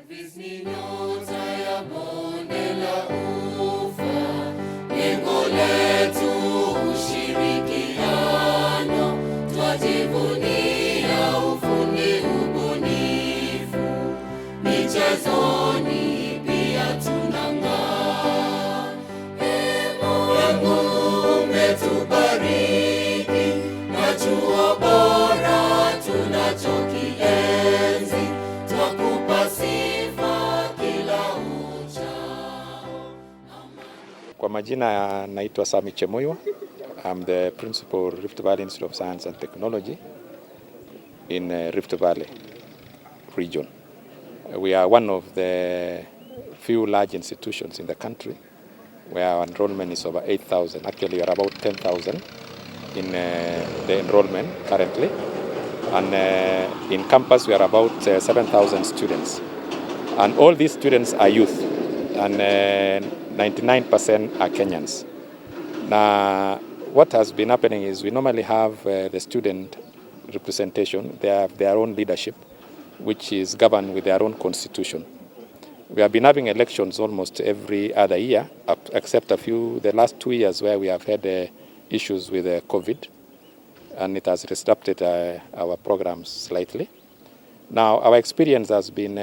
Rvist ni nyota ya bonde la ufa, lengo letu ushirikiano, twajivunia ufundi ubunifu, michezoni pia tunang'aa. Mungu umetubariki na chuo bora tunachokienzi, twakupa sifa kila uchao. Kwa majina naitwa Sami Chemoywa. I'm the principal Rift Valley Institute of Science and Technology in Rift Valley region. We are one of the few large institutions in the country where our enrollment is over 8,000. Actually, we are about 10,000 in the enrollment currently. And in campus, we are about 7,000 students. And all these students are youth, and 99% are Kenyans. Now, what has been happening is we normally have the student representation. They have their own leadership, which is governed with their own constitution. We have been having elections almost every other year, except the last 2 years where we have had issues with COVID, and it has disrupted our programs slightly. Now, our experience has been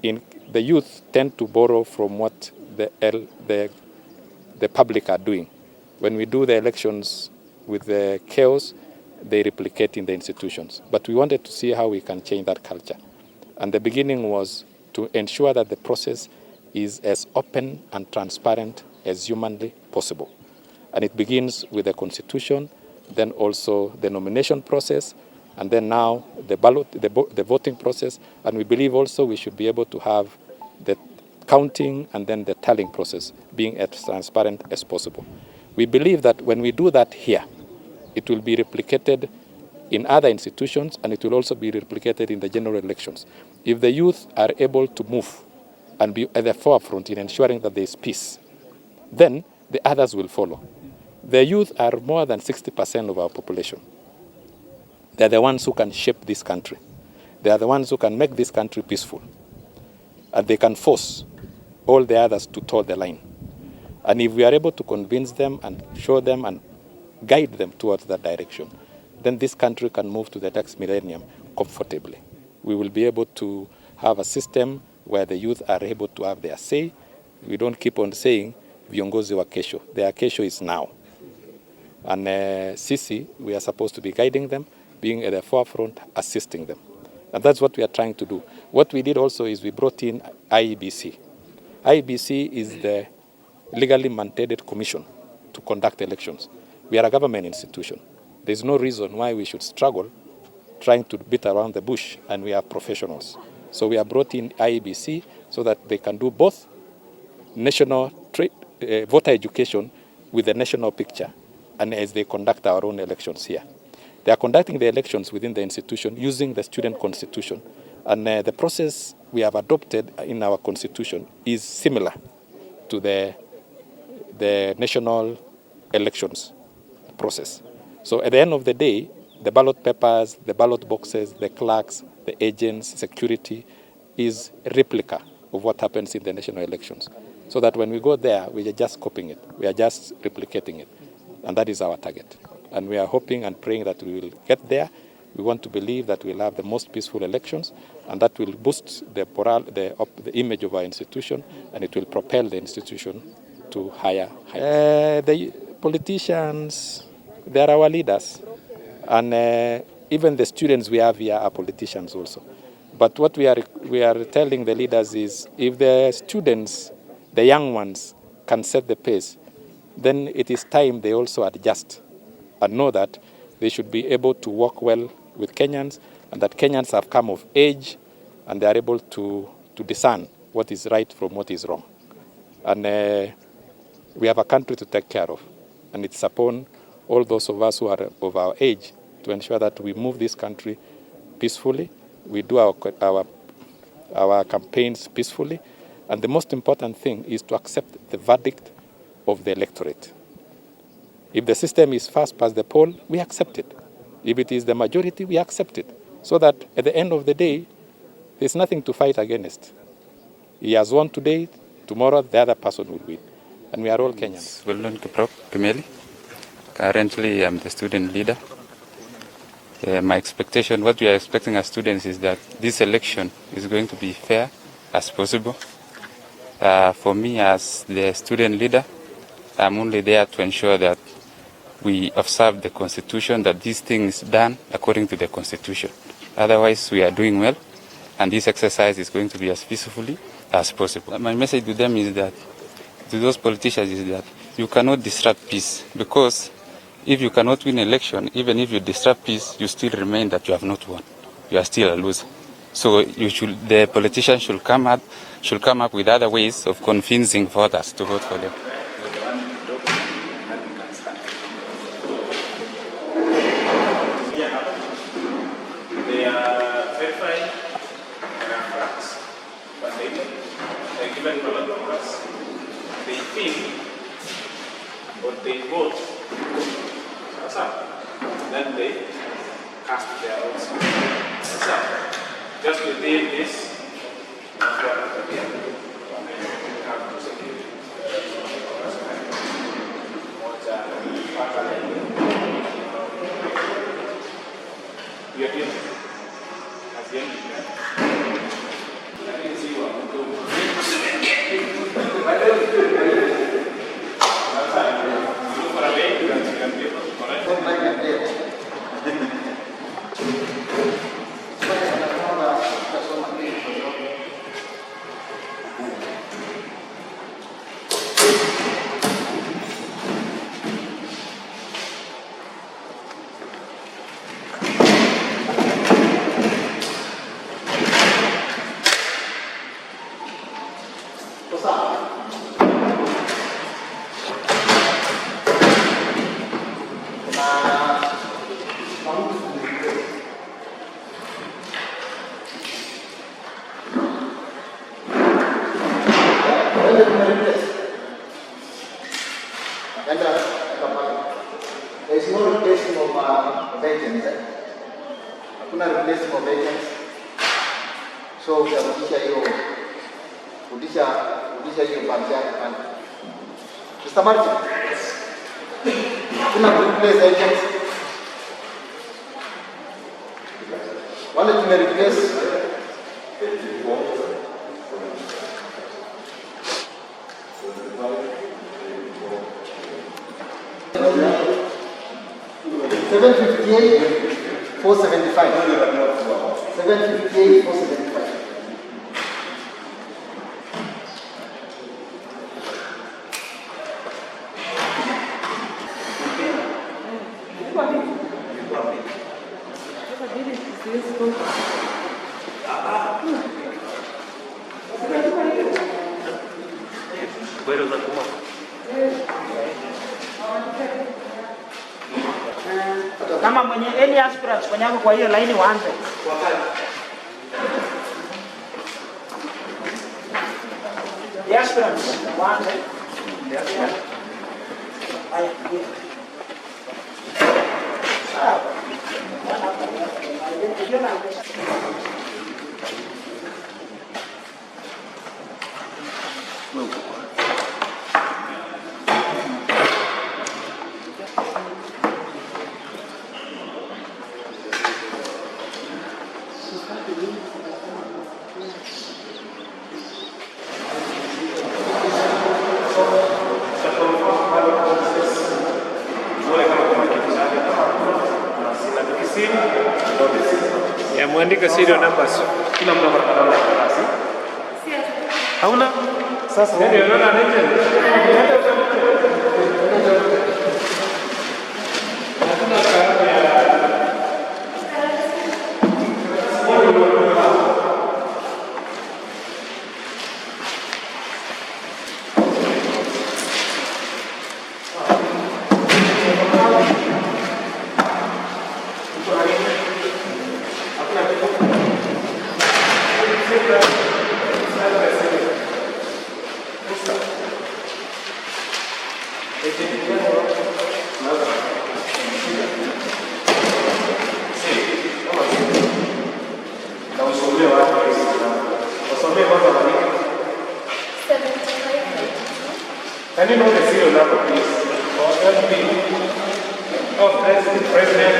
in the youth tend to borrow from what the public are doing. When we do the elections with the chaos, they replicate in the institutions. But we wanted to see how we can change that culture. And the beginning was to ensure that the process is as open and transparent as humanly possible. And it begins with the constitution, then also the nomination process, and then now the ballot, the voting process. And we believe also we should be able to have the counting and then the tallying process being as transparent as possible. We believe that when we do that here, it will be replicated in other institutions, and it will also be replicated in the general elections. If the youth are able to move and be at the forefront in ensuring that there is peace, then the others will follow. The youth are more than 60% of our population. They're the ones who can shape this country. They are the ones who can make this country peaceful. And they can force all the others to toe the line. And if we are able to convince them and show them and guide them towards that direction, then this country can move to the next millennium comfortably. We will be able to have a system where the youth are able to have their say. We don't keep on saying, viongozi wa kesho. Their kesho is now. And sisi, we are supposed to be guiding them, being at the forefront, assisting them. And that's what we are trying to do. What we did also is we brought in IEBC. IEBC is the legally mandated commission to conduct elections. We are a government institution. There's no reason why we should struggle trying to beat around the bush, and we are professionals. So we have brought in IEBC so that they can do both national voter education with the national picture, and as they conduct our own elections here. They are conducting the elections within the institution using the student constitution, and the process we have adopted in our constitution is similar to the national elections process. So at the end of the day, the ballot papers, the ballot boxes, the clerks, the agents, security is a replica of what happens in the national elections. So that when we go there, we are just copying it. We are just replicating it. And that is our target. And we are hoping and praying that we will get there. We want to believe that we'll have the most peaceful elections, and that will boost the morale, the image of our institution, and it will propel the institution to higher heights. The politicians, they are our leaders. And even the students we have here are politicians also. But what we are telling the leaders is, if the students, the young ones, can set the pace, then it is time they also adjust and know that they should be able to work well with Kenyans, and that Kenyans have come of age and they are able to discern what is right from what is wrong. And we have a country to take care of, and it's upon all those of us who are of our age to ensure that we move this country peacefully, we do our campaigns peacefully, and the most important thing is to accept the verdict of the electorate. If the system is fast past the poll, we accept it. If it is the majority, we accept it. So that at the end of the day, There's nothing to fight against. He has won today, tomorrow the other person will win. And we are all Kenyans. Well-known Kiprop Kimeli. Currently, I'm the student leader. My expectation, what we are expecting as students is that this election is going to be fair as possible. For me, as the student leader, I'm only there to ensure that we observe the Constitution, that this thing is done according to the Constitution. Otherwise, we are doing well, and this exercise is going to be as peacefully as possible. My message to them is that, to those politicians, is that you cannot disrupt peace, because if you cannot win election, even if you disrupt peace, you still remain that you have not won. You are still a loser. So the politicians should come up with other ways of convincing voters to vote for them. They are verified, there are facts, but they're given ballot papers. They think or they vote. That's up. Then they cast their votes. That's up. Just within this, that's what we have to say. We are here. As the end. I can see what I'm doing. Look for a way, you can be correct. There is no replacement of vacancies. Hakuna replacement of vacancies. So utarudisha hiyo banki yake pale. Mr. Martin. Kuna replace agents. Wale tume replace 758, 475. 758, 475. Kama mwenye any aspirants kwenye hapo kwa hiyo line waanze. The aspirants waanze. Haya. Ya muandika serial numbers. Kila mtu anapata nafasi. Hauna? Sasa ndio unaona nje. Wasomee kwanza walike. 75. Can you know the serial number, please? Or LP? Oh, President.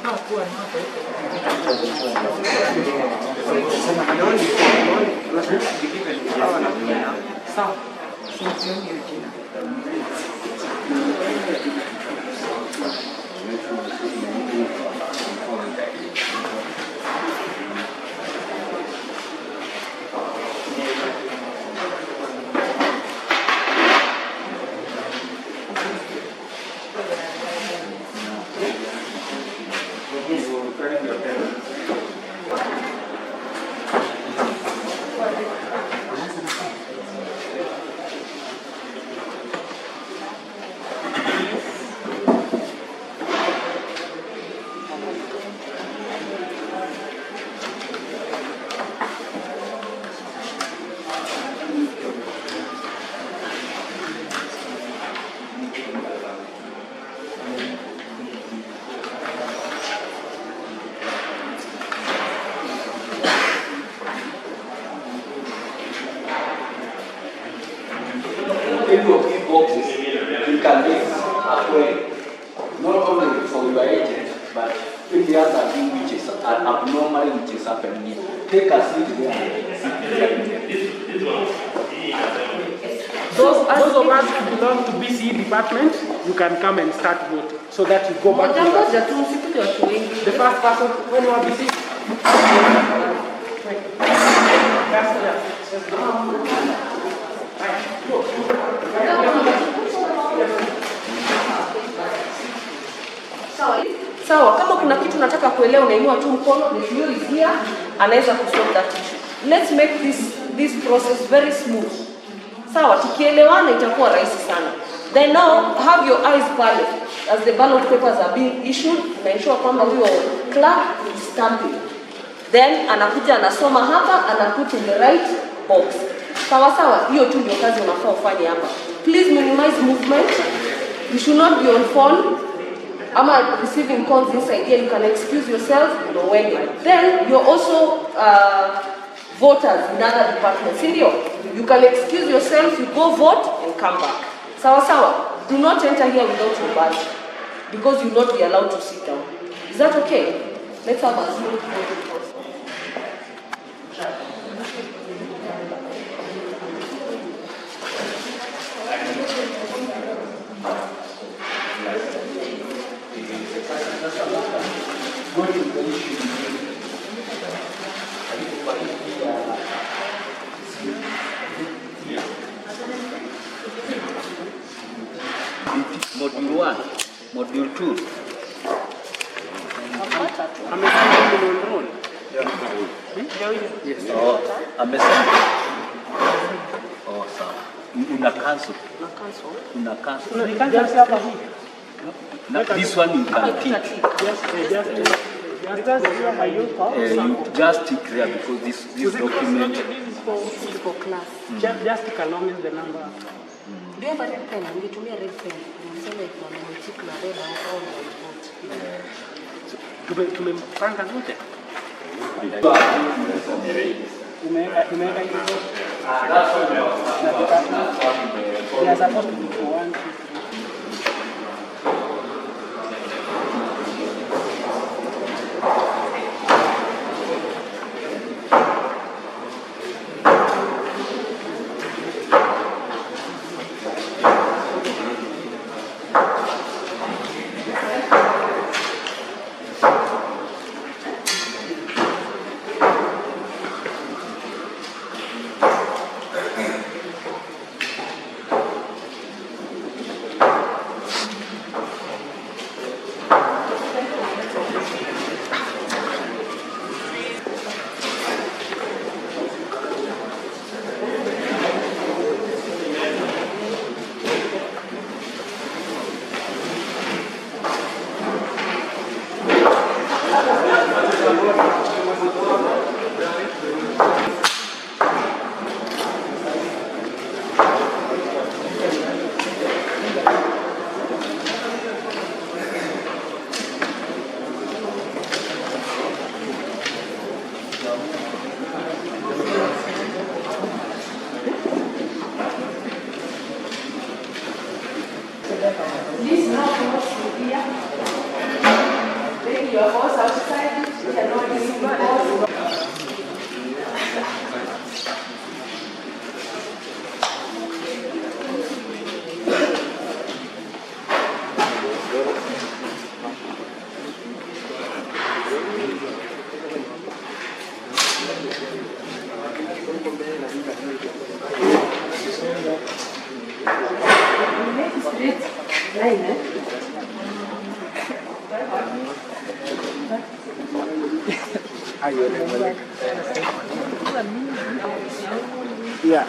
541 Any of these boxes, you can mix halfway, not only for your agent, but if the other thing which is abnormal, which is happening, take a seat there. Those of us who belong to BCE department, you can come and start voting so that you go back to the first person when you are BCE. Sawa, kama kuna kitu nataka kuelewa unainua tu mkono, if you is here, anaweza kusolve that issue. Let's make this process very smooth. Sawa, tukielewana itakuwa rahisi sana. Then now have your eyes pale as the ballot papers are being issued, na ensure kwamba huyo clerk is stamping. Then anakuja anasoma hapa, anaput in the right box. Sawa sawa, hiyo tu ndio kazi unafaa ufanye hapa. Please minimize movement. You should not be on phone. Ama receiving calls inside here, you can excuse yourself, when. Then you're also voters in other departments. You can excuse yourself, you go vote and come back. Sawa sawa. Do not enter here without your badge, because you will not be allowed to sit down. Is that okay? Let's have a smooth voting process. Module 1, Module 2. Yes. Oh, amesema. Oh, sawa. Una cancel. Una cancel. This one you can tick. You just tick there because this document is for class. Just tick along in the number. Do you have a red pen? Ungetumia red pen. Unasema iko na tick na red au vote. Tumepanga zote. Umeweka hizo. that's what we are supposed to do for 1, 2, 3. This now comes to here. Then you are also outside. You cannot be involved. Yeah.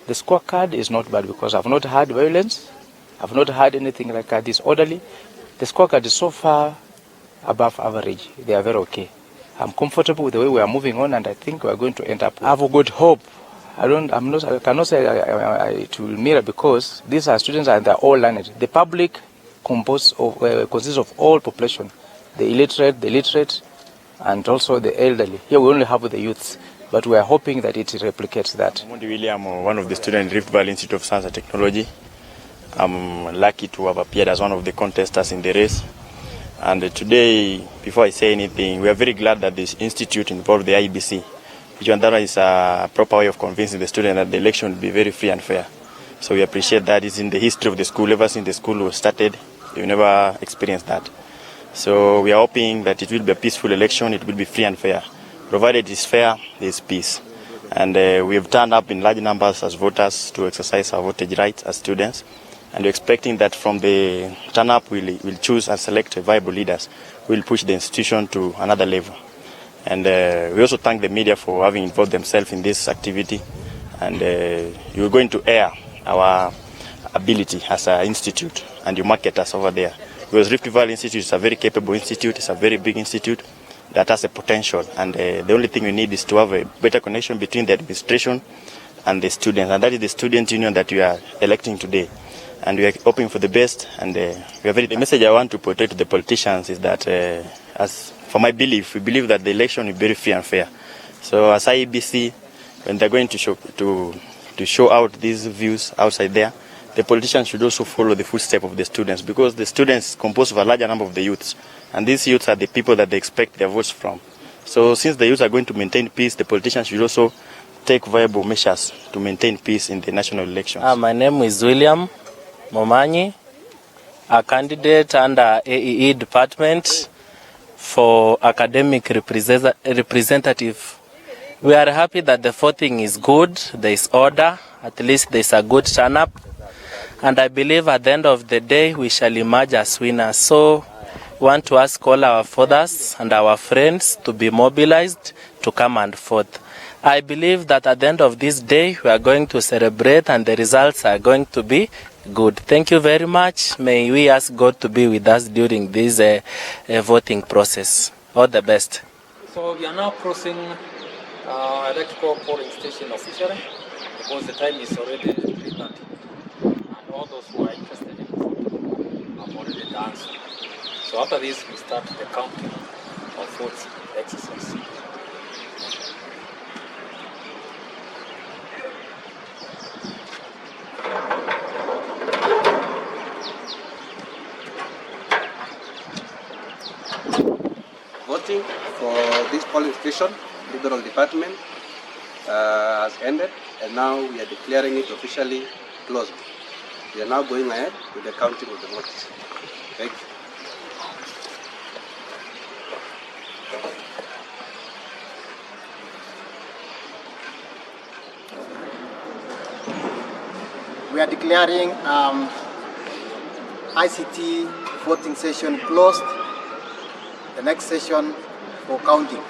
The scorecard is not bad because I've not had violence. I've not had anything like disorderly. The scorecard is so far above average. They are very okay. I'm comfortable with the way we are moving on, and I think we are going to end up. I have a good hope. I cannot say it will mirror because these are students and they're all learned. The public consists of all population, the illiterate, the literate, and also the elderly. Here we only have the youths, but we are hoping that it replicates that. I'm William, one of the students at Rift Valley Institute of Science and Technology. I'm lucky to have appeared as one of the contestants in the race. And today, before I say anything, we are very glad that this institute involved the IBC, which is a proper way of convincing the student that the election will be very free and fair. So we appreciate that. It's in the history of the school. Ever since the school was started, we've never experienced that. So we are hoping that it will be a peaceful election, it will be free and fair. Provided it is fair, there is peace. And we have turned up in large numbers as voters to exercise our voting rights as students. And we're expecting that from the turn-up, we'll choose and select viable leaders who will push the institution to another level. And we also thank the media for having involved themselves in this activity. And you're going to air our ability as an institute, and you market us over there. Because Rift Valley Institute is a very capable institute, it's a very big institute that has a potential. And the only thing we need is to have a better connection between the administration and the students. And that is the student union that we are electing today. And we are hoping for the best. And the message I want to portray to the politicians is that, as for my belief, we believe that the election will be very free and fair. So as IEBC, when they're going to show out these views outside there, the politicians should also follow the footsteps of the students, because the students compose of a larger number of the youths. And these youths are the people that they expect their votes from. So since the youths are going to maintain peace, the politicians should also take viable measures to maintain peace in the national elections. My name is William Momanyi, a candidate under AEE department for academic representative. We are happy that the voting is good, there is order, at least there is a good turn-up. And I believe at the end of the day, we shall emerge as winners. So we want to ask all our fathers and our friends to be mobilized to come and vote. I believe that at the end of this day, we are going to celebrate and the results are going to be good. Thank you very much. May we ask God to be with us during this voting process. All the best. So we are now crossing electoral polling station officially, because the time is already 3:30. And all those who are interested in voting have already done so. So after this, we start the counting of votes exercise. Voting for this polling station, Liberal Department, has ended, and now we are declaring it officially closed. We are now going ahead with the counting of the votes. Thank you. We are declaring ICT voting session closed. The next session for counting.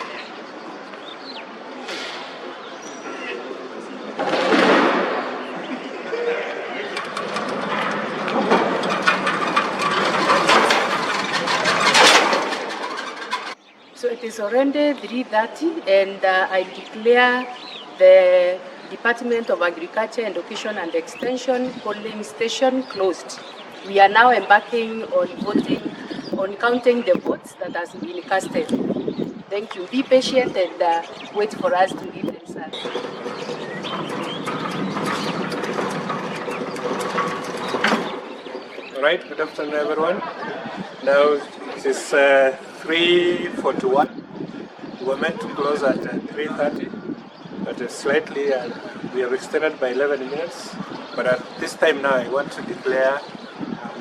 So it is already 3:30, and I declare the Department of Agriculture, Education and Extension polling station closed. We are now embarking on voting, on counting the votes that has been casted. Thank you. Be patient and wait for us to give the results. All right, good afternoon everyone. Now it is 3:41. We were meant to close at 3:30, but slightly we have extended by 11 minutes. But at this time now, I want to declare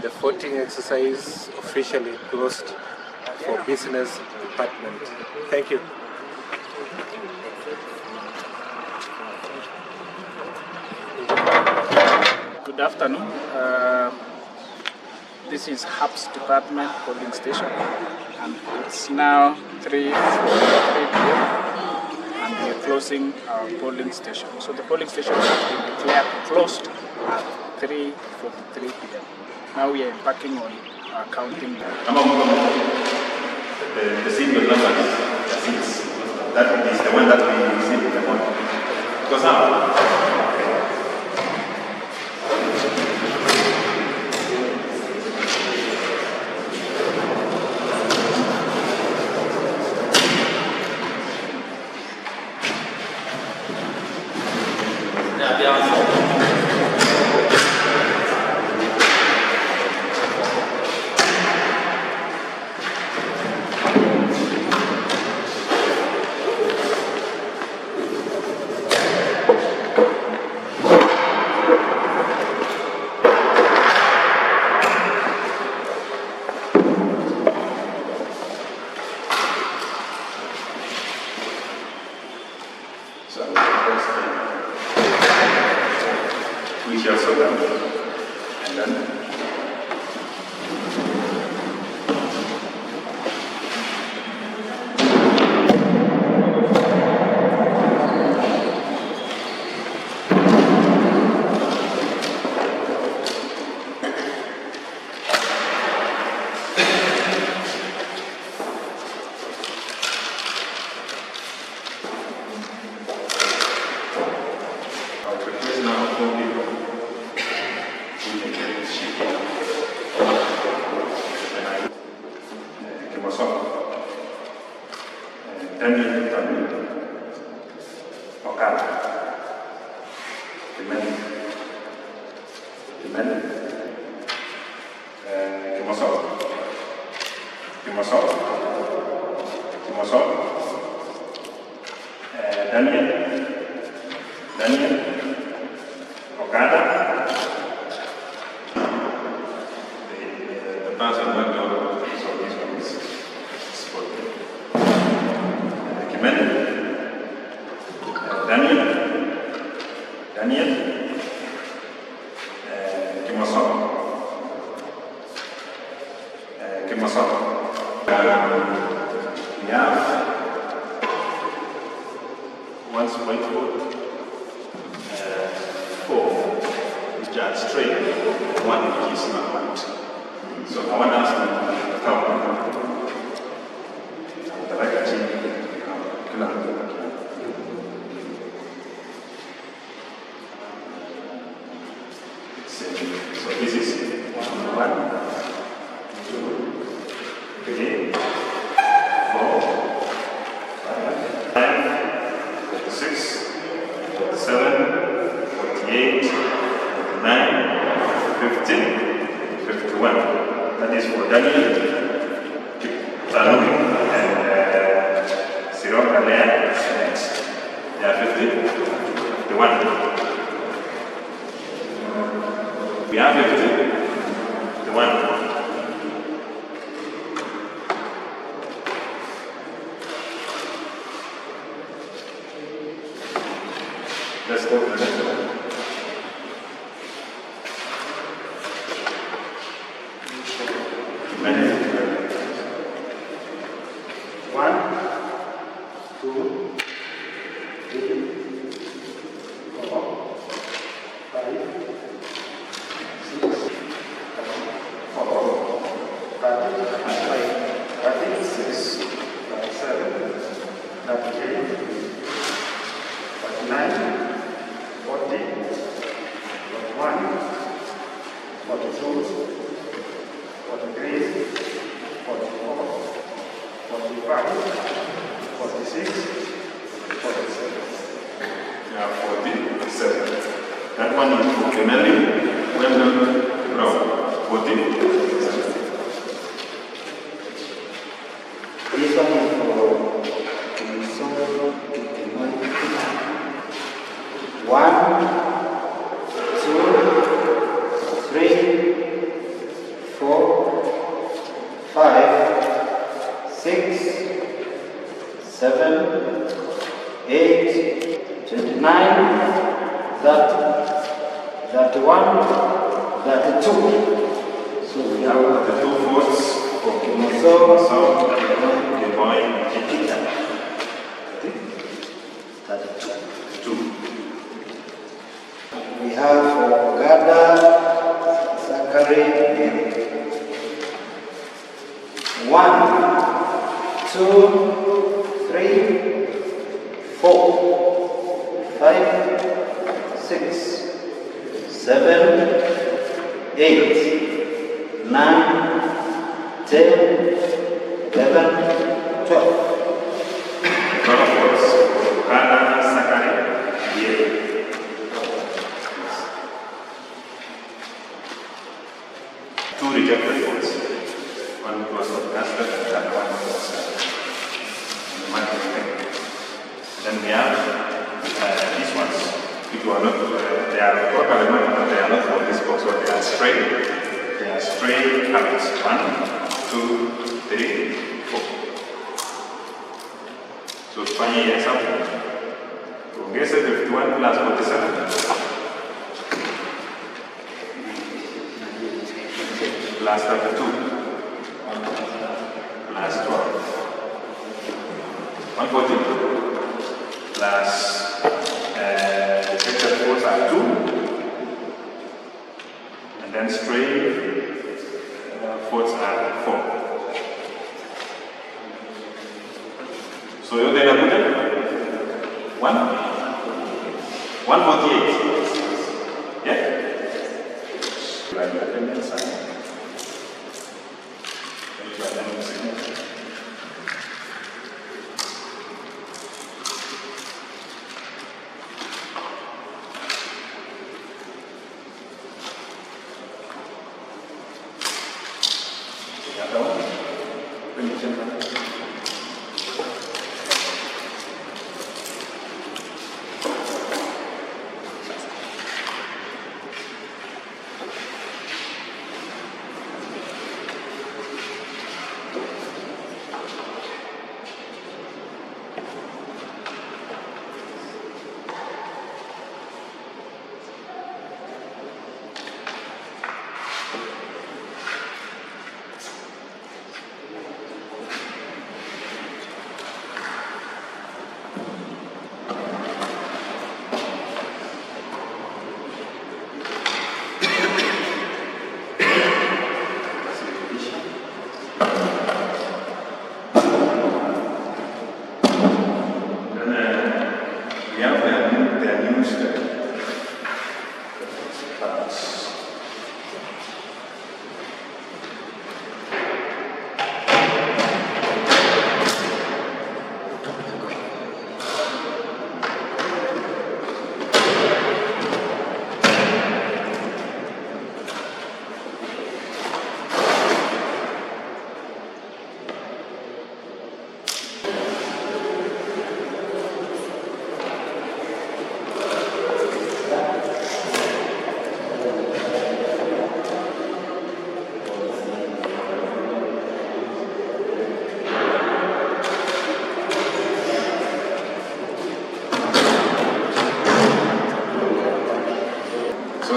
the voting exercise officially closed for business department. Thank you. Good afternoon. This is HAPS Department polling station, and it's now 3:43 p.m. and we're closing our polling station. So the polling station has been declared closed at 3:43 p.m. Now we are embarking on our counting. The single numbers, the seats, that is the one that we receive in the morning. Because now, we shall sort them, and then we have one white vote, 4 which are straight, 1 which is not white. So I want to ask you to come. So this is 1, 2, 3, 4, 5, 6, 7, 48, 49, 50, 51. That is for Daniel, and outer layer is next. There are 50. The one. We have 50. The one. Let's go to the next one. One, two, three, 4, 5, 6, 4, 5, 6, 7, 8, 9, 40, 41, 42, 43, 44, 45, 46, 47. Yeah, 47. That one is for Kenali, well done, Brown. 47. This one is for 1, 2, 3, 4, 5, 6, 7, 8, 29, 31, 32. So we have the 2 votes for Kimoso, Kemoi, and Kita. 32. We have Ogada, Zachary, 1, 2, 3, 4, 5, 6, 7, 8, 9, 10, 11, 12. Ogada, Zachary, yeah. Two rejected votes. One was not casted and the other one was rejected. Then we have these ones. People are not, they are properly marked, but they are not for this box, but they are straight. They are straight habits. 1, 2, 3, 4. So tufanye hesabu. Tuongeze 51 plus 47. Plus 32, plus 12, 140, plus the picture votes are 2, and then straight votes are 4. So you're going to put it 148, yeah? Like the attendance sign.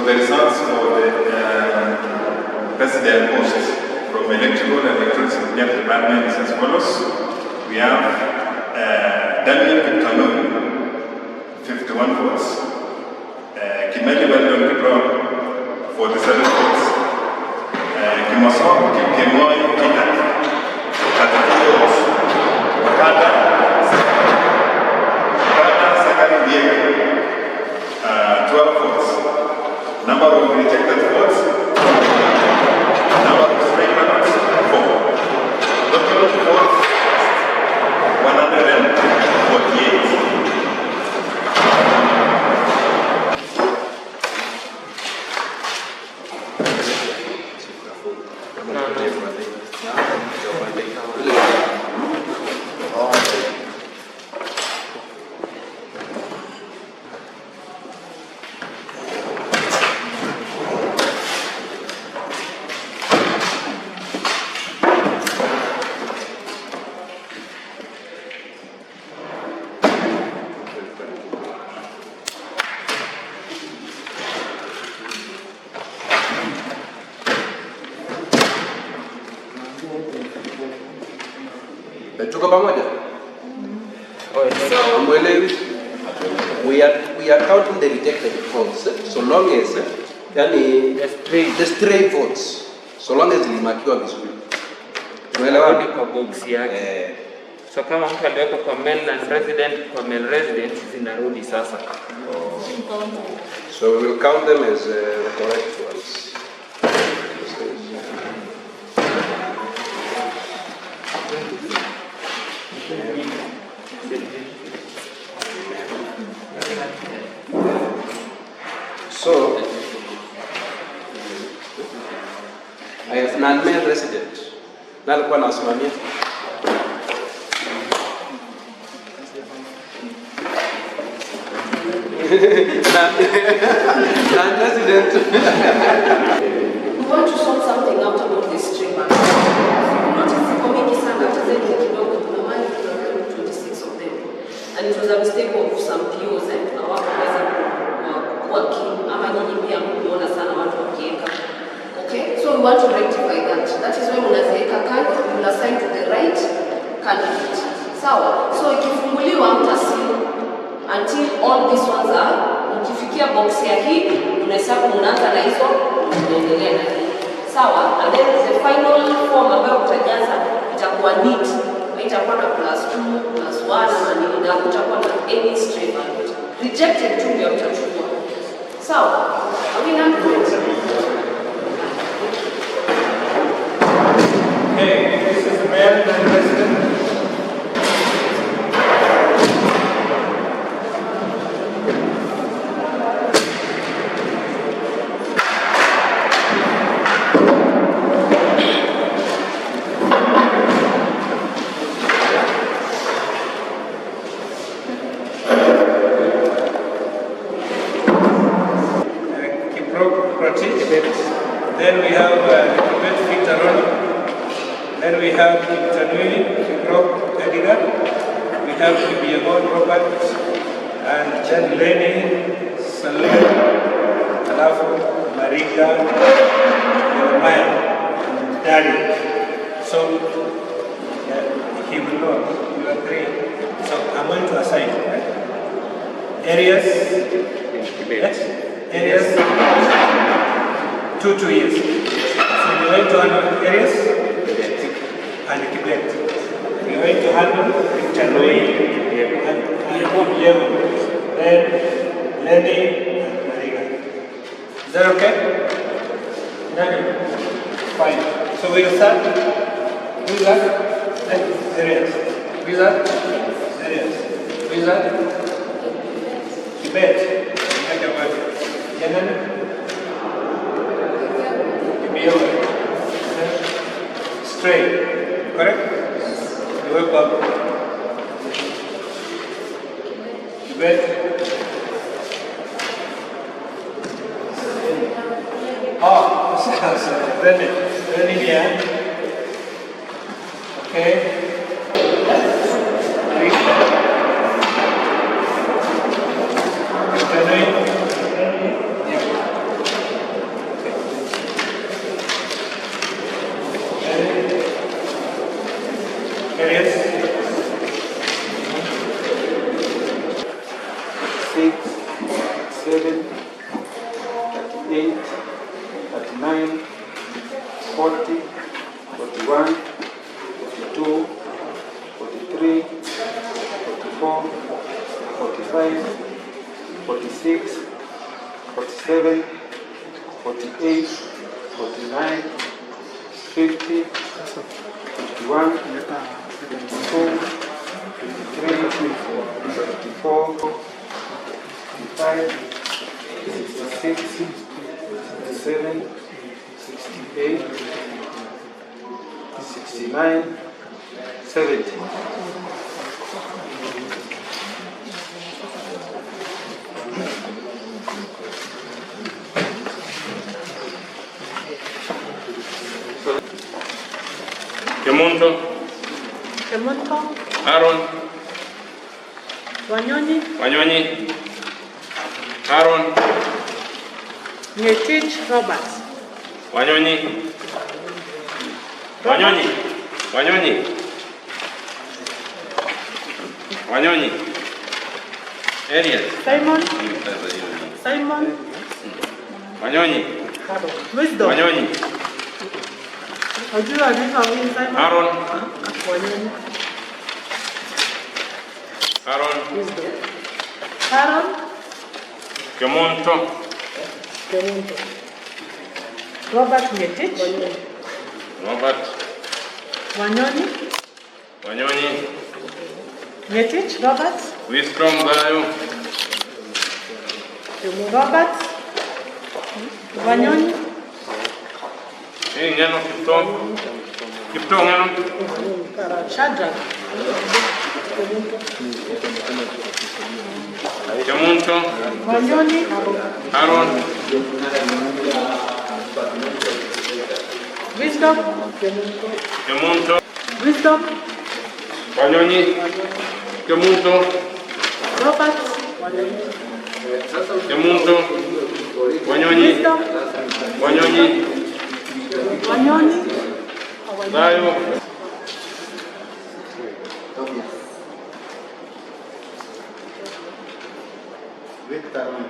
the results for the president post from electrical and electronics engineering department is as follows. We have Daniel Kiptanui, 51 votes. Kimeli Weldon Kipron, 47 votes. Kimosong Kipkemoi Kitak, 34 votes. Wakanda Sakari Diego, 12 votes. Number of rejected votes, number of stray ballots, 4. Total votes, 148. Tuko pamoja? Mwelewi? We are counting the rejected votes so long as the stray votes so long as limakiwa vizuri. Tumeelewa kwa box yake. So kama mtu aliweka kwa mainland resident, kwa main resident zinarudi sasa. So we will count them as the correct ones. So, I have non-male resident. Nalikuwa nasimamia. Non-resident. We want to sort something out about this stream. Notice kwa mingi sana hata zaidi kidogo kuna mali kuna 26 of them. And it was a mistake of some POs and hawakaweza kuwa keen ama nyinyi pia mkuona sana watu wakieka. Okay? So we want to rectify that. That is why unaziweka kando, you will assign to the right candidate. Sawa? So ikifunguliwa mtasi until all these ones are, mkifikia box ya hii, unahesabu unaanza na hizo, unaendelea na hii. Sawa? And then the final form ambayo utajaza itakuwa neat. Itakuwa na +2, +1 na nini, na utakuwa na any stray ballot. Rejected tu ndio utachukua. Sawa? Are we not good? Okay, this is the mayor and president. Then we have Victor. Then we have Tanui, Rob Edgar. We have Biagon Robert and Jen Lenny, Salim, Alafu, Marika, Jeremiah, Daddy. So he will know. You agree. So I'm going to assign, right? Areas. Yes. Areas. 2 years. So you're going to handle areas and Tibet. You're going to handle Tanui and Yemen. Then Lenny and Mariga. Is that okay? Fine. So we'll start with that. Areas. With that. Areas. With that. Tibet. Yemen. Straight, correct? You work up. Tibet. Oh, sorry. Then India. Okay. 36, 37, 38, 39, 40, 41, 42, 43, 44, 45, 46, 47, 48, 49, 50, 51, 52, 53, 54, 55, 66, 67, 68, 69, 70. Kemunto. Kemunto. Aaron. Wanyonyi. Wanyonyi. Aaron. Ngetich Robert. Wanyonyi. Wanyonyi. Wanyonyi. Wanyonyi. Ariel. Simon. Simon. Wanyonyi. Wisdom. Wanyonyi. Ojua anaitwa huyu Simon. Aaron. Wanyonyi. Aaron. Wisdom. Aaron. Kemunto. Kemunto. Robert Ngetich. Robert. Wanyonyi. Wanyonyi. Ngetich Robert. Wisdom Dayo. Robert. Wanyonyi. Ngeno Kiptoo. Kiptoo ngeno. Shadrach. Kemunto. Wanyonyi. Aaron. Wisdom. Kemunto. Wisdom. Wanyonyi. Kemunto. Robert. Kemunto. Wanyonyi. Wisdom. Wanyonyi. Wanyonyi. Dayo. Victor.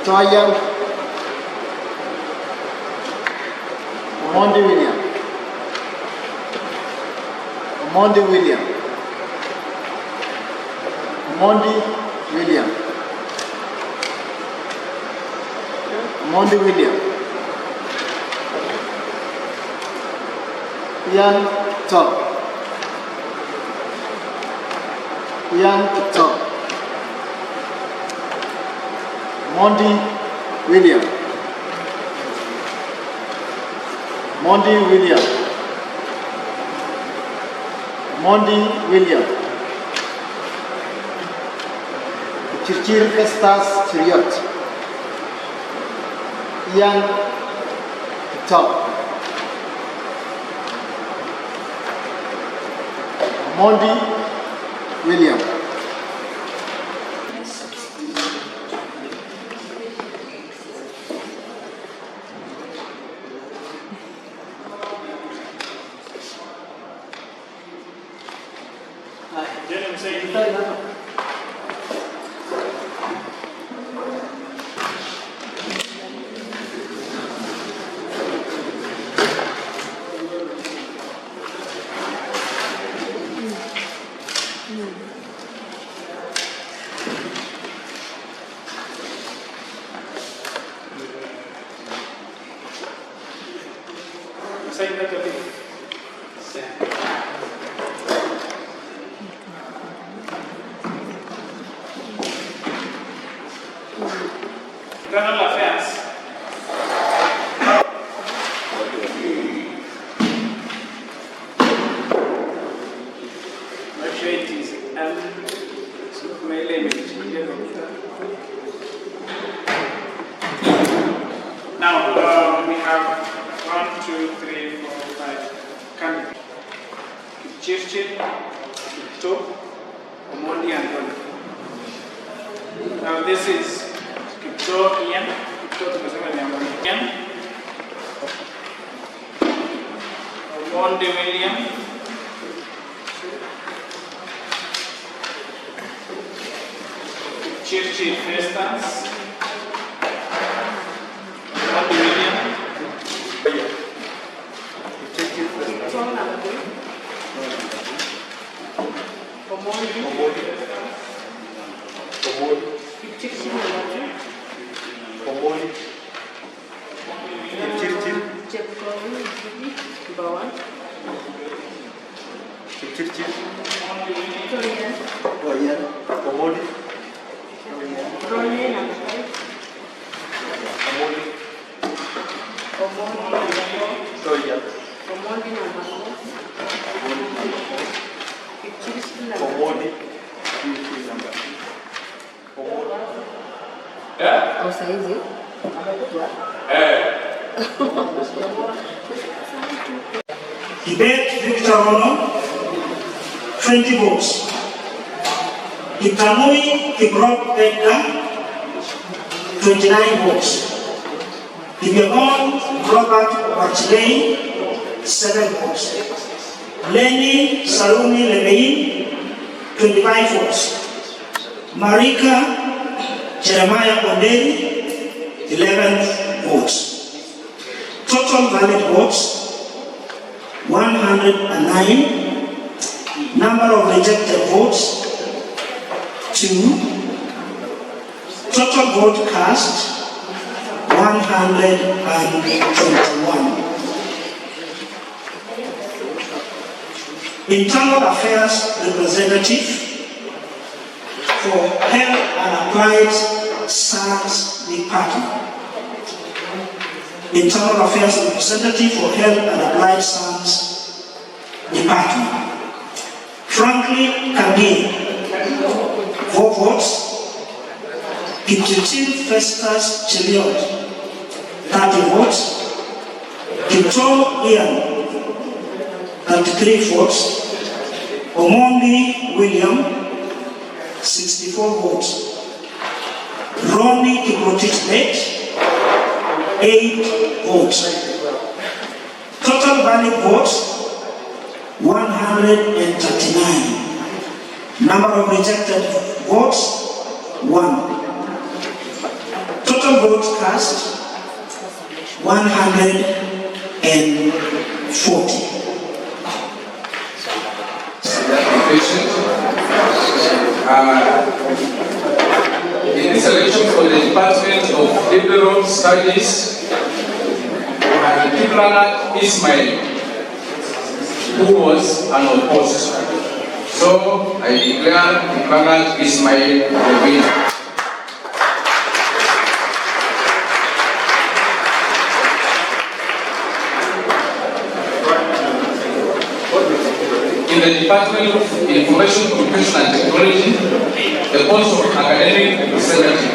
Toya Mondi William. Mondi William. Mondi William. Mondi William. Ian Top. Ian Top. Mondi William. Mondi William. Mondi William. Chirchir Festas Chiriot. Ian Top. Mondi William. Internal Affairs. Actually, it is my language. Now we have 1, 2, 3, 4, 5 candidates. Chirchir, Kipto, Omondi, and Ballot. Now this is Kipto Ian, Kipto tumesema ni Ian, Omondi William, Chirchir Festus, Omondi William, Chirchir Festus, Omondi, Debate Victor Ono, 20 votes. Itanui Kibrok Edgar, 29 votes. Ibegon Robert Wachilei, 7 votes. Lenny Salumi Lemein, 25 votes. Marika Jeremiah Onderi, 11 votes. Total valid votes 109. Number of rejected votes 2. Total vote cast 121. Internal Affairs Representative for Health and Applied Science Department. Internal Affairs Representative for Health and Applied Science Department. Franklin Kabir, 4 votes. Kipchirchir Festus Cheliot, 30 votes. Kipto Ian, 33 votes. Omondi William, 64 votes. Ronnie Kiprotich Bet, 8 votes. Total valid votes 139. Number of rejected votes 1. Total votes cast 140. In this election for the Department of Liberal Studies, Kiplana Ismail, who was unopposed. So I declare Kiplana Ismail the winner. In the Department of Information Communication and Technology, the post of academic representative,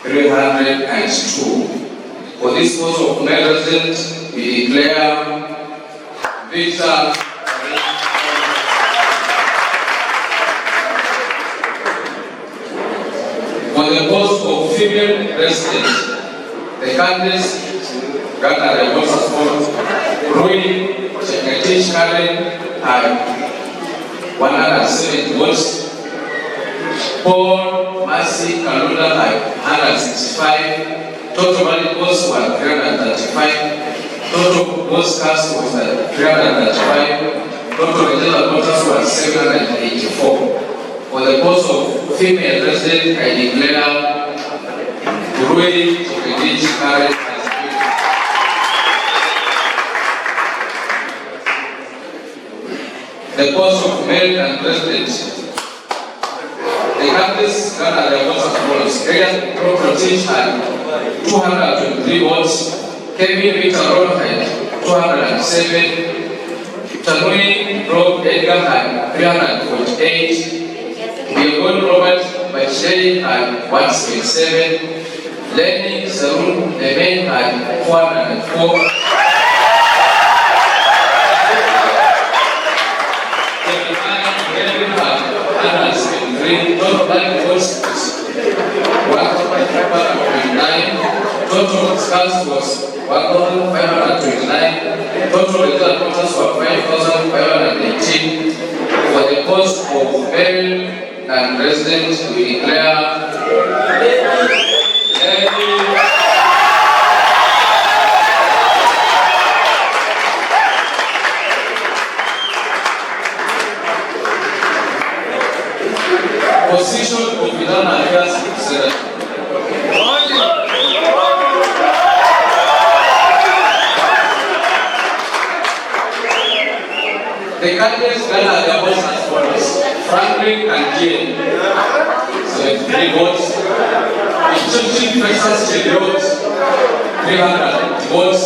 302. For this post of male resident, we declare Victor. For the post of female resident, the candidates gathered the votes as follows. Rui Cheketich Karen had 170 votes. Paul Mercy Kalunda had 165. Total valid votes were 335. Total votes cast was 335. Total registered voters were 784. For the post of female resident, I declare Rui Cheketich Karen. The post of male and resident. The candidates gathered their votes as follows. Regan Proprotich had 223 votes. Kevin Victor Rob had 207. Tanui Rob Edgar had 348. Diego Robert Bachelay had 167. Lenny Sarun Lemen had 404. Total valid votes was 1,529. Total cast was 1,529. Total registered voters were 5,518. For the post of male and resident, we declare position of internal affairs secretary. The candidates gathered their votes as follows. Franklin and Jane, 73 votes. Chief Festus Cheliot, 300 votes.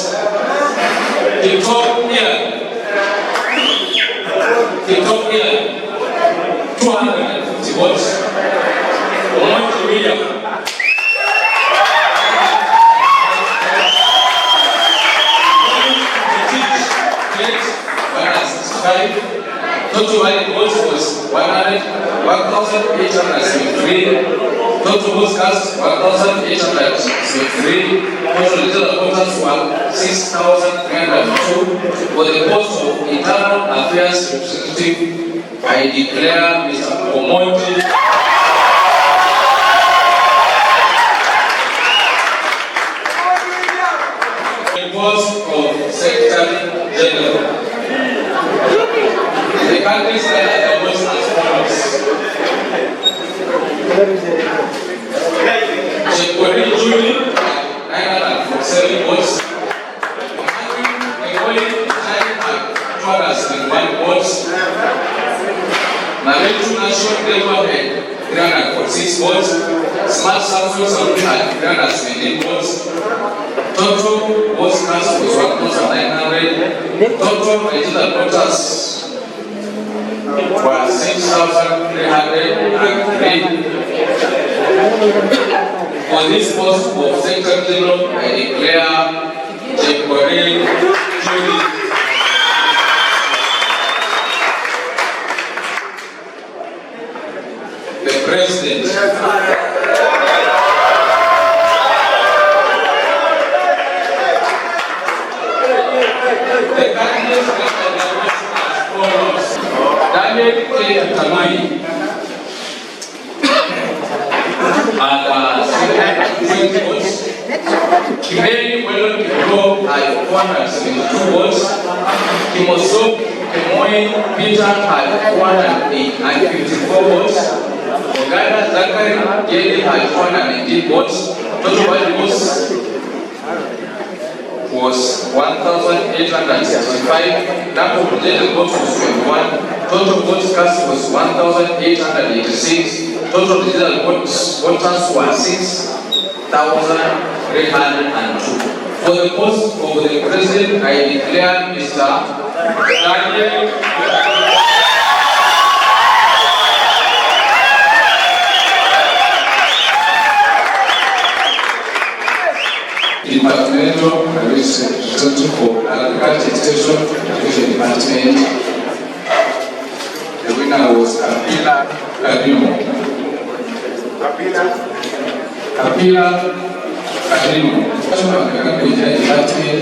Ethiopia, 250 votes. Omonti William, 165. Total valid votes was 1,873. Total votes cast 1,873. Total registered voters were 6,302. For the post of internal affairs representative, I declare Mr. Omonti the post of Secretary General. The candidates that are the votes as follows. Chekwari Julie, 947 votes. Ekoli Chai had 201 votes. Navetu Nation Deva had 346 votes. Smart Samsung Saudi had 317 votes. Total votes cast was 1,900. Total registered voters were 6,303. For this post of Secretary General, I declare Chekwari Julie. The President. Daniel K. Tamai had 20 votes. Kimeli Welon Kiro had 472 votes. Kimoso Kemoi Peter had 454 votes. Ogada Zachary Geli had 418 votes. Total valid votes was 1,865. Number of rejected votes was 21. Total votes cast was 1,886. Total rejected voters were 6,302. For the post of the President, I declare Mr. Daniel Mwanjo, representative for Agriculture Extension Education Department. The winner was Kapila Kadimo. Kapila Kadimo. Agriculture Department.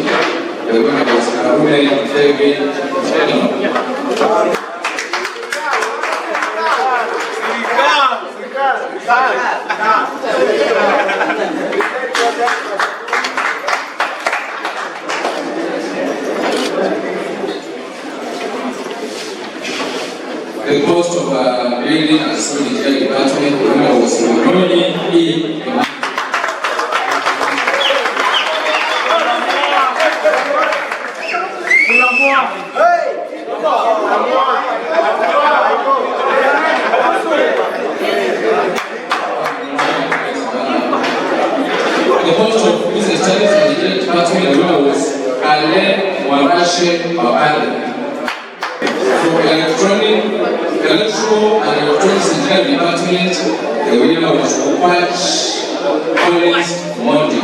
The winner was Karune David Cheno. The cost of building and sanitary department was Roni E. The host of business studies and the department was Ale Warashe Babale. For electrical and electronics engineering department, the winner was Opach Collins Mondi.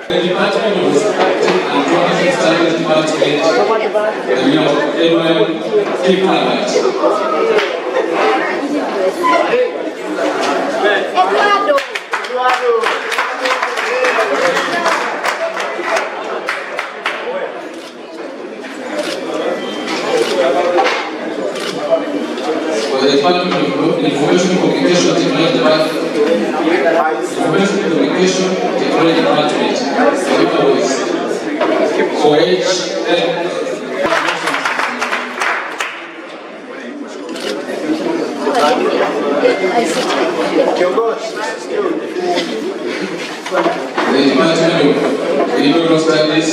The department was acting and drafting studies department. The winner was Edwin Kipalite. For the Department of Information Communication Technology Department, Information Communication Technology Department, the winner was the Department of Electoral Studies,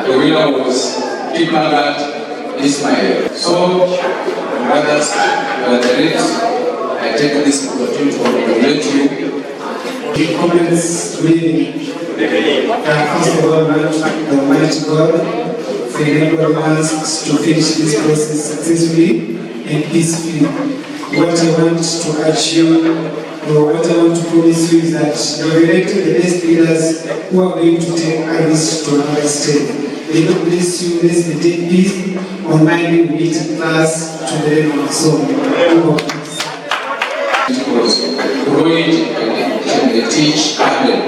the winner was Kipagat Ismail. So, brothers, I take this opportunity to congratulate you. The comments really, first of all, I want to thank the Almighty God for enabling us to finish this process successfully and peacefully. What I want to urge you, or what I want to promise you, is that you are electing the best leaders who are going to take Rvist to another step. May God bless you, bless the day peace. On Monday we meet in class to the end of the song. Read and teach Amen.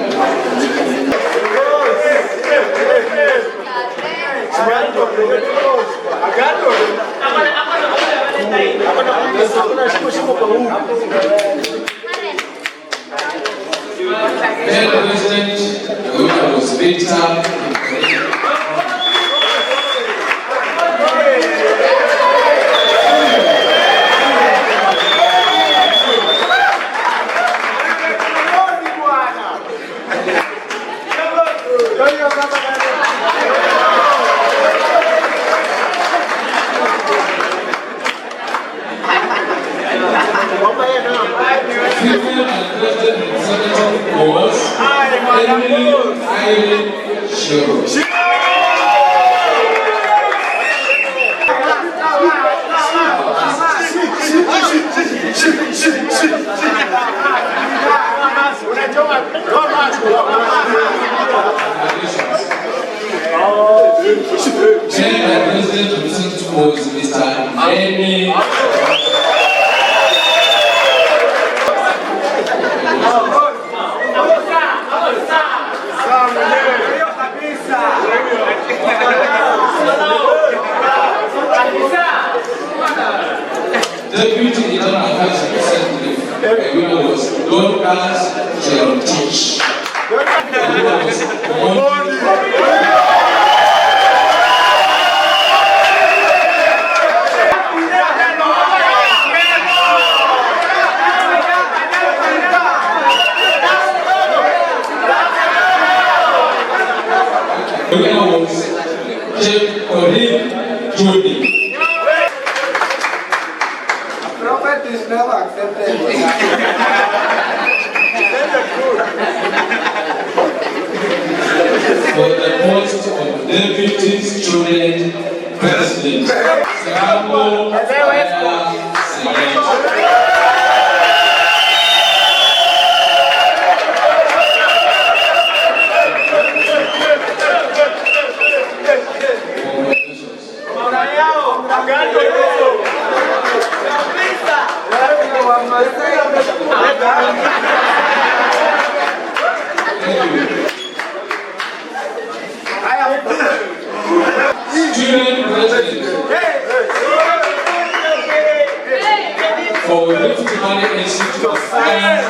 Then President, the winner was Victor. Deputy Internal Affairs Representative, the winner was Dorcas Cherotich. never accepted. For the post of Deputy Student President. Sambo Student President for Rift Valley Institute of Science.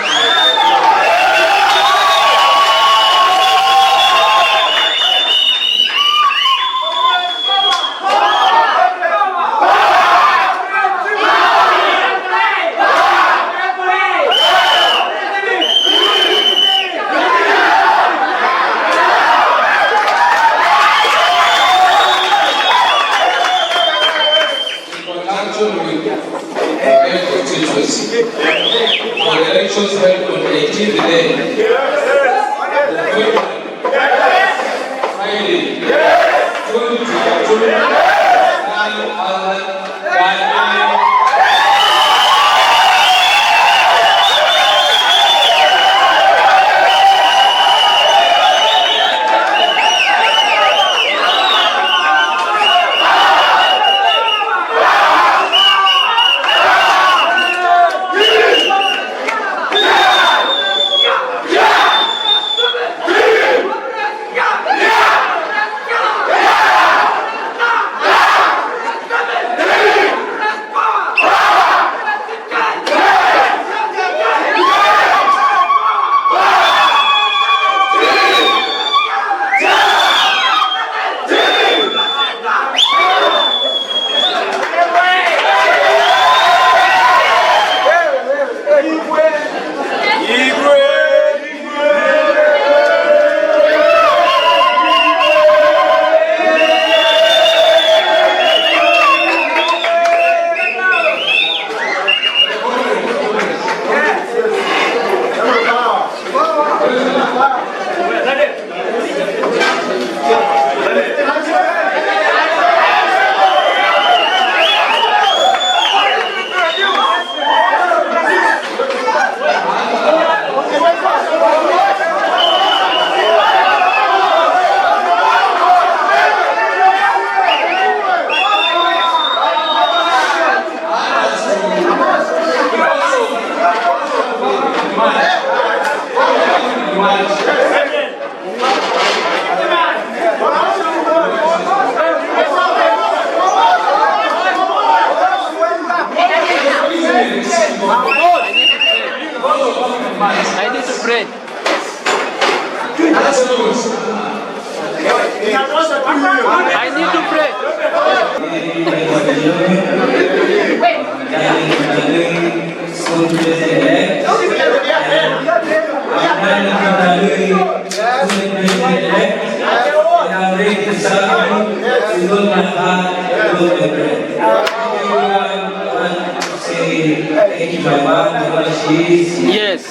The elections held on 18th day. Friday. 2022. I need to pray. I need to pray. Yes.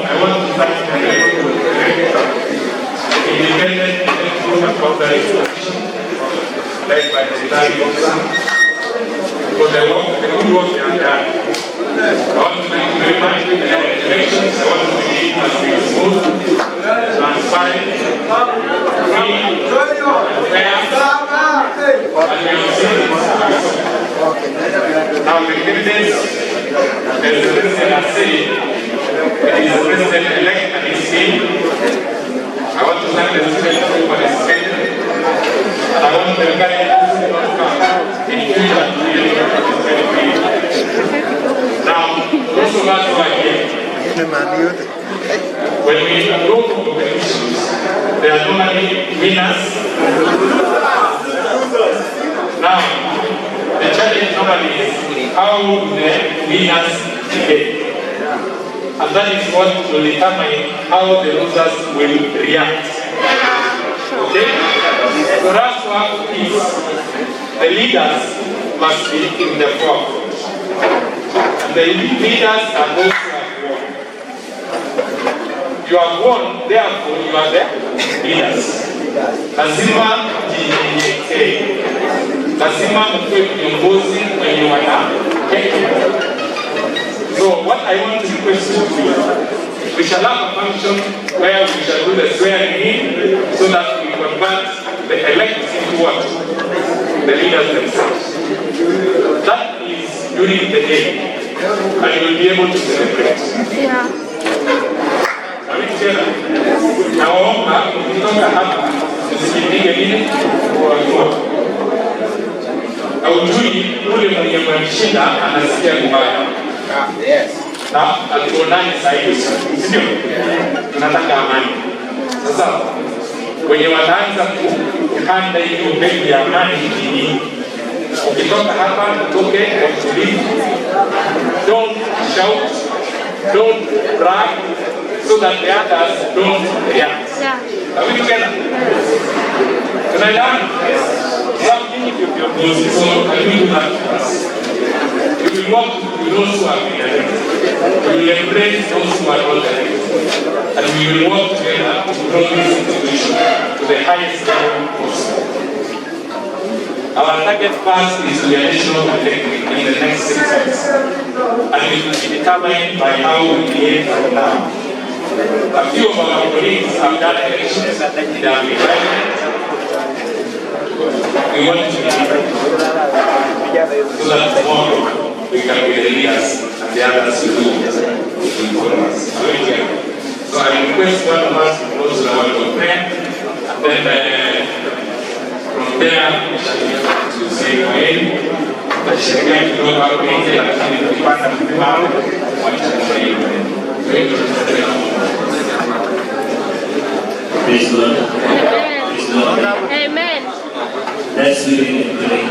I want to thank the independent electoral boundary commission led by the Secretary for the good work they have done. I want to thank you very much for the elections. I want to begin as we smooth, transparent, free, and fair. Now the evidence that the president has said it is the president-elect and his team. I want to thank the president for his statement, and I want to encourage in future to be able to participate. Now, those of us who are here, When we go for competitions, there are normally winners. Now, the challenge normally is how do the winners behave? And that is what will determine how the losers will react. Okay? For us to have peace, the leaders must be in the forefront. And the leaders are those who have won. You have won, therefore you are the leaders. Lazima jinyenyekee. Lazima mkue viongozi wenye wana hekima. So what I want to request you to do, we shall have a function where we shall do the swearing in so that we convert the elected into what? The leaders themselves. That is during the day. And you will be able to celebrate. Yeah. Naomba ukitoka hapa usipige nini kwa haujui ule mwenye mshinda anasikia vibaya. Yes. Na atuonane zaidi. Sio? Tunataka amani. Sasa wenye wataanza kukanda hiyo mbegu ya amani ni ukitoka hapa utoke kwa utulivu. Don't shout, don't brag, so that the others don't react. Yeah. Are we together? Can I learn? Yes. Something if you're close, so can we do that for us? We will walk with those who have been elected. We will embrace those who are not elected. And we will work together to grow this institution to the highest level possible. Our target pass is to the national polytechnic in the next 6 months. And it will be determined by how we behave from now. A few of our colleagues have done elections, they have been violent. We want to be so that tomorrow we can be the leaders and the others will follow us. So I request one of us to close the word of prayer, and then from there we shall to say amen. Tashiria kidogo hapo nje, lakini tukipata msimamo wacha hivyo. Praise God. Praise God. Amen. Let's do it today.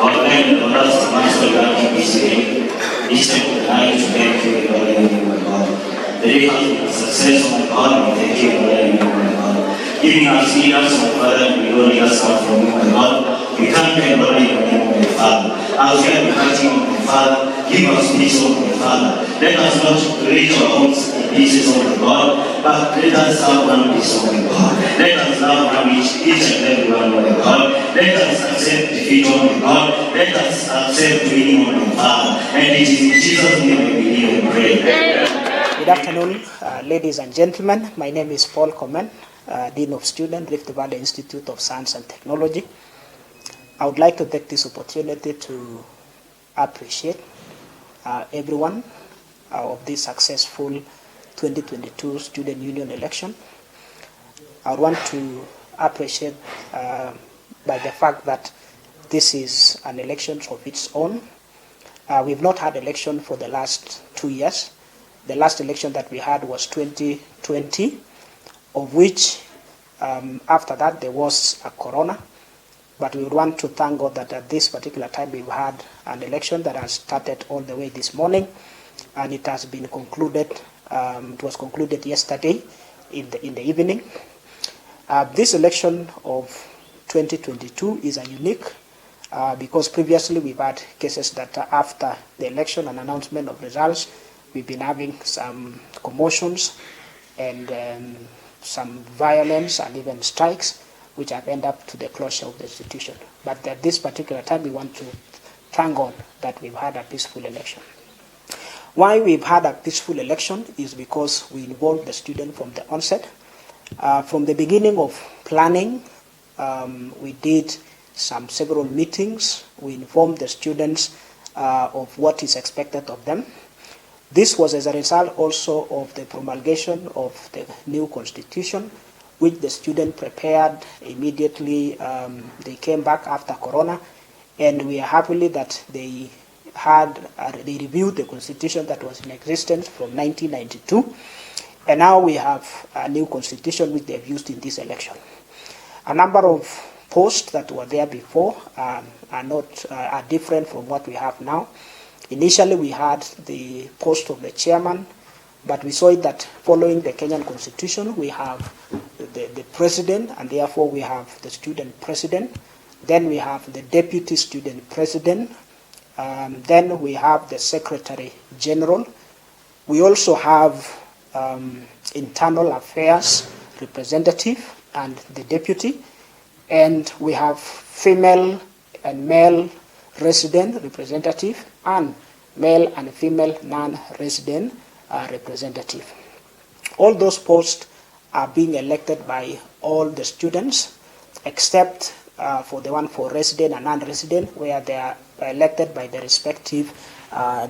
Our land, our last master God in this day, this time of the night to thank you, Lord, and my God. The day has been a success, my God, we thank you, Lord, and my God. Giving us leaders, my Father, and we don't need us out from you, my God. We thank you, Lord, in the name of my Father. As we are fighting, my Father, give us peace, oh my Father. Let us not reach our homes in pieces, oh my God, but let us have one peace, oh my God. Let us love one each and every one, oh my God. Let us accept defeat, oh my God. Let us accept winning, oh my Father. And it is in Jesus' name we believe and pray. Good afternoon, ladies and gentlemen. My name is Paul Komen, Dean of Students, Rift Valley Institute of Science and Technology. I would like to take this opportunity to appreciate everyone of this successful 2022 Student Union election. I want to appreciate by the fact that this is an election of its own. We've not had election for the last 2 years. The last election that we had was 2020, of which after that there was a corona. But we would want to thank God that at this particular time we've had an election that has started all the way this morning, and it has been concluded. It was concluded yesterday in the evening. This election of 2022 is a unique because previously we've had cases that after the election and announcement of results, we've been having some commotions and some violence and even strikes, which have ended up to the closure of the institution. But at this particular time, we want to thank God that we've had a peaceful election. Why we've had a peaceful election is because we involved the student from the onset. From the beginning of planning, we did several meetings. We informed the students of what is expected of them. This was as a result also of the promulgation of the new constitution, which the student prepared immediately. They came back after Corona, and we are happy that they they reviewed the constitution that was in existence from 1992, and now we have a new constitution which they've used in this election. A number of posts that were there before are different from what we have now. Initially, we had the post of the chairman, but we saw that following the Kenyan constitution, we have the president, and therefore we have the student president. Then we have the deputy student president. Then we have the secretary general. We also have internal affairs representative and the deputy. And we have female and male resident representative and male and female non-resident representative. All those posts are being elected by all the students except for the one for resident and non-resident, where they are elected by the respective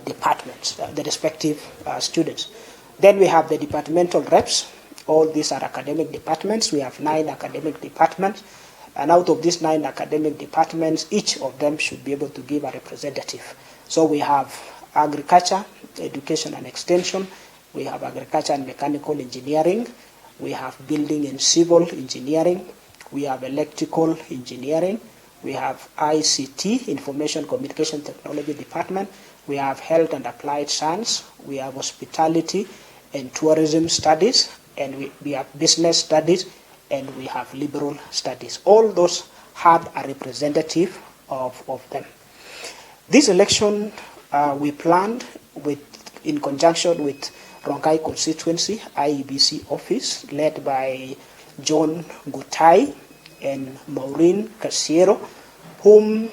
departments, the respective students. Then we have the departmental reps. All these are academic departments. We have 9 academic departments. And out of these 9 academic departments, each of them should be able to give a representative. So we have agriculture, education and extension. We have agriculture and mechanical engineering. We have building and civil engineering. We have electrical engineering. We have ICT, information communication technology department. We have health and applied science. We have hospitality and tourism studies. And we have business studies. And we have liberal studies. All those had a representative of them. This election we planned in conjunction with Rongai constituency, IEBC office, led by John Gutai and Maureen Casiero, whom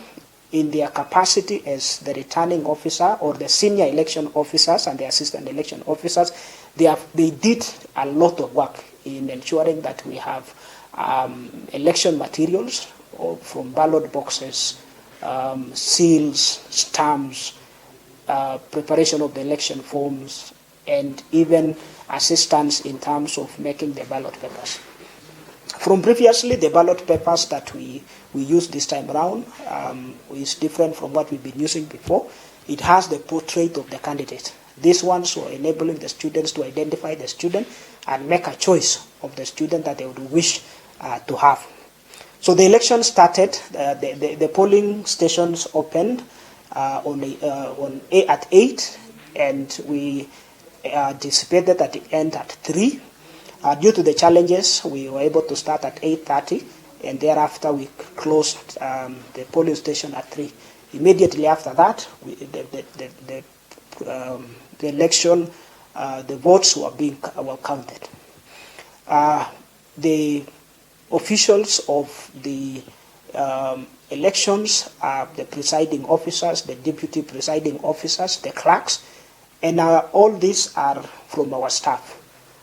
in their capacity as the returning officer or the senior election officers and the assistant election officers, they did a lot of work in ensuring that we have election materials from ballot boxes, seals, stamps, preparation of the election forms, and even assistance in terms of making the ballot papers. From previously, the ballot papers that we used this time around is different from what we've been using before. It has the portrait of the candidate. These ones were enabling the students to identify the student and make a choice of the student that they would wish to have. So the election started, the polling stations opened at 8, and we anticipated at the end at 3. Due to the challenges, we were able to start at 8:30, and thereafter we closed the polling station at 3. Immediately after that, the election, the votes were counted. The officials of the elections are the presiding officers, the deputy presiding officers, the clerks, and all these are from our staff.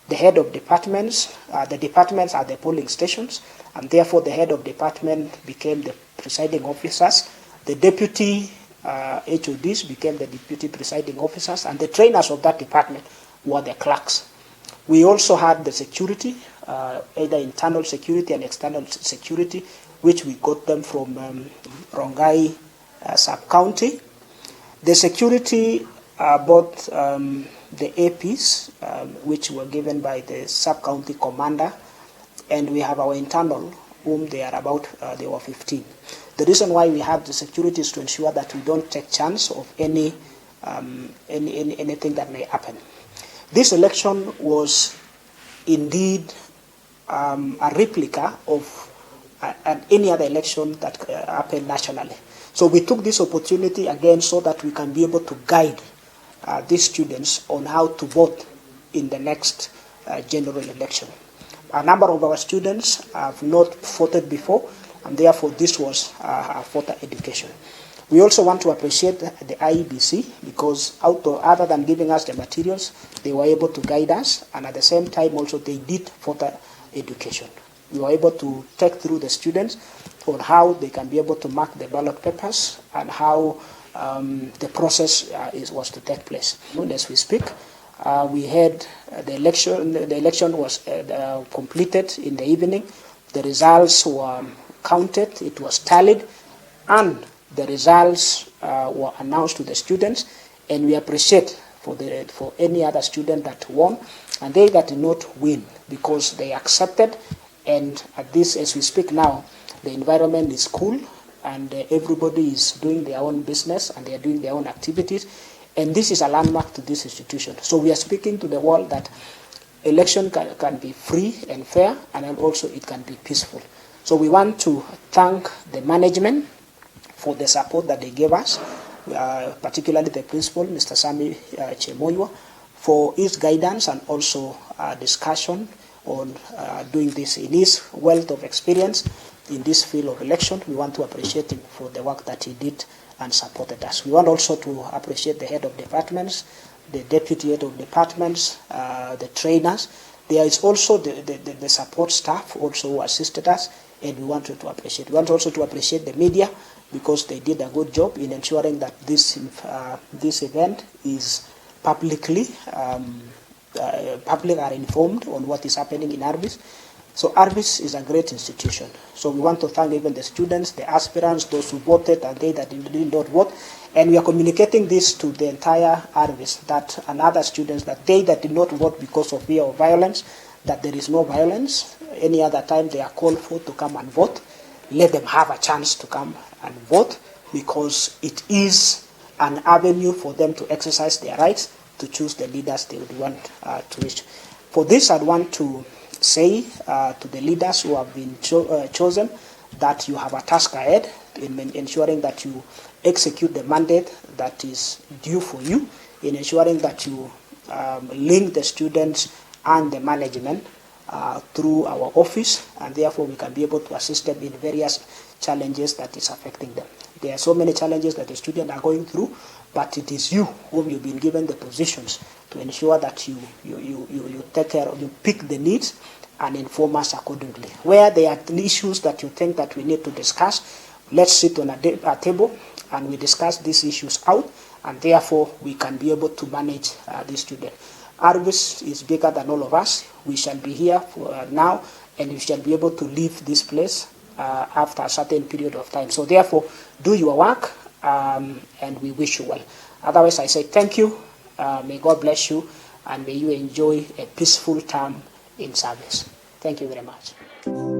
The head of departments, the departments are the polling stations, and therefore the head of department became the presiding officers. The deputy HODs became the deputy presiding officers, and the trainers of that department were the clerks. We also had the security, either internal security and external security, which we got them from Rongai sub-county. The security both the APs, which were given by the sub-county commander, and we have our internal, whom they were 15. The reason why we have the security is to ensure that we don't take chance of anything that may happen. This election was indeed a replica of any other election that happened nationally. So we took this opportunity again so that we can be able to guide these students on how to vote in the next general election. A number of our students have not voted before, and therefore this was a voter education. We also want to appreciate the IEBC because other than giving us the materials, they were able to guide us, and at the same time also they did voter education. We were able to take through the students on how they can be able to mark the ballot papers and how the process was to take place. As we speak, we had the election. The election was completed in the evening. The results were counted. It was tallied, and the results were announced to the students, and we appreciate for any other student that won, and they that did not win because they accepted. And at this, as we speak now, the environment is cool, and everybody is doing their own business and they are doing their own activities. And this is a landmark to this institution. So we are speaking to the world that election can be free and fair, and then also it can be peaceful. So we want to thank the management for the support that they gave us, particularly the principal, Mr. Sami Chemoywa, for his guidance and also discussion on doing this. In his wealth of experience in this field of election, we want to appreciate him for the work that he did and supported us. We want also to appreciate the head of departments, the deputy head of departments, the trainers. There is also the support staff also who assisted us, and we want to appreciate. We want also to appreciate the media because they did a good job in ensuring that this event is publicly, public are informed on what is happening in Rvist. So Rvist is a great institution. So we want to thank even the students, the aspirants, those who voted, and they that did not vote. And we are communicating this to the entire Rvist, that and other students, that they that did not vote because of fear of violence, that there is no violence. Any other time they are called for to come and vote, let them have a chance to come and vote, because it is an avenue for them to exercise their rights to choose the leaders they would want to reach. For this, I'd want to say to the leaders who have been chosen that you have a task ahead in ensuring that you execute the mandate that is due for you, in ensuring that you link the students and the management through our office, and therefore we can be able to assist them in various challenges that is affecting them. There are so many challenges that the students are going through, but it is you whom you've been given the positions to ensure that you take care of, you pick the needs and inform us accordingly. Where there are issues that you think that we need to discuss, let's sit on a table and we discuss these issues out, and therefore we can be able to manage these students. Rvist is bigger than all of us. We shall be here for now, and we shall be able to leave this place after a certain period of time. So therefore, do your work, and we wish you well. Otherwise, I say thank you, may God bless you, and may you enjoy a peaceful time in service. Thank you very much.